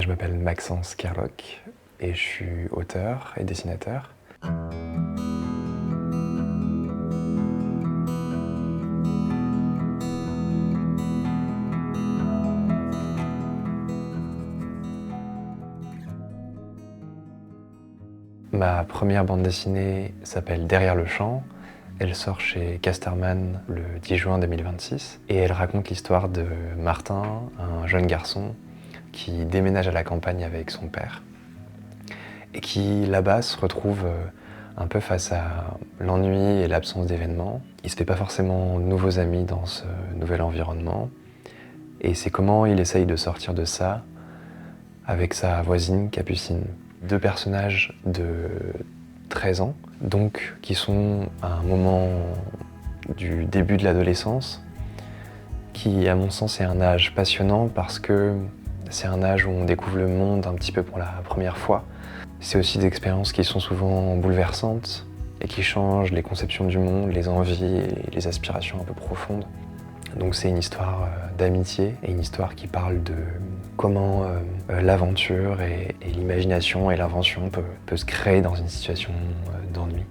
m'appelle Maxence Kerlock et je suis auteur et dessinateur. Ma première bande dessinée s'appelle Derrière le champ. Elle sort chez Casterman le 10 juin 2026 et elle raconte l'histoire de Martin, un jeune garçon qui déménage à la campagne avec son père et qui là-bas se retrouve un peu face à l'ennui et l'absence d'événements. Il ne se fait pas forcément de nouveaux amis dans ce nouvel environnement et c'est comment il essaye de sortir de ça avec sa voisine Capucine. Deux personnages de 13 ans, donc qui sont à un moment du début de l'adolescence, qui à mon sens est un âge passionnant parce que c'est un âge où on découvre le monde un petit peu pour la première fois. C'est aussi des expériences qui sont souvent bouleversantes et qui changent les conceptions du monde, les envies et les aspirations un peu profondes. Donc c'est une histoire d'amitié et une histoire qui parle de comment l'aventure et l'imagination et l'invention peut se créer dans une situation d'ennui.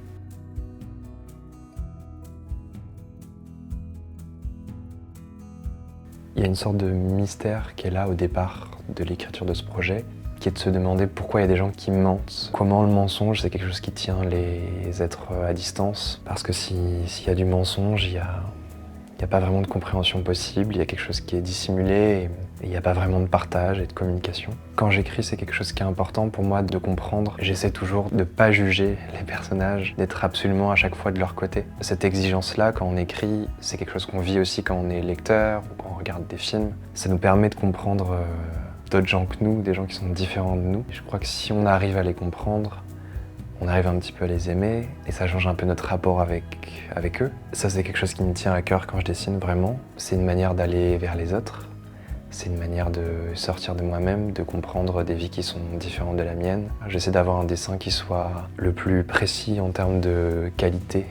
Il y a une sorte de mystère qui est là au départ de l'écriture de ce projet, qui est de se demander pourquoi il y a des gens qui mentent. Comment le mensonge, c'est quelque chose qui tient les êtres à distance. Parce que s'il y a du mensonge, il n'y a pas vraiment de compréhension possible, il y a quelque chose qui est dissimulé et il n'y a pas vraiment de partage et de communication. Quand j'écris, c'est quelque chose qui est important pour moi de comprendre. J'essaie toujours de ne pas juger les personnages, d'être absolument à chaque fois de leur côté. Cette exigence-là, quand on écrit, c'est quelque chose qu'on vit aussi quand on est lecteur ou quand on regarde des films. Ça nous permet de comprendre d'autres gens que nous, des gens qui sont différents de nous. Je crois que si on arrive à les comprendre, on arrive un petit peu à les aimer et ça change un peu notre rapport avec eux. Ça, c'est quelque chose qui me tient à cœur quand je dessine, vraiment. C'est une manière d'aller vers les autres. C'est une manière de sortir de moi-même, de comprendre des vies qui sont différentes de la mienne. J'essaie d'avoir un dessin qui soit le plus précis en termes de qualité.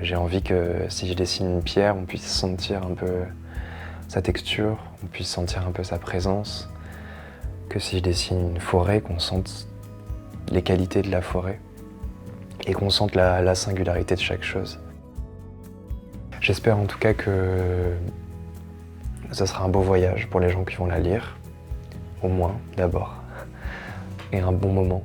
J'ai envie que si je dessine une pierre, on puisse sentir un peu sa texture, on puisse sentir un peu sa présence. Que si je dessine une forêt, qu'on sente les qualités de la forêt et qu'on sente la singularité de chaque chose. J'espère en tout cas que ça sera un beau voyage pour les gens qui vont la lire, au moins d'abord, et un bon moment.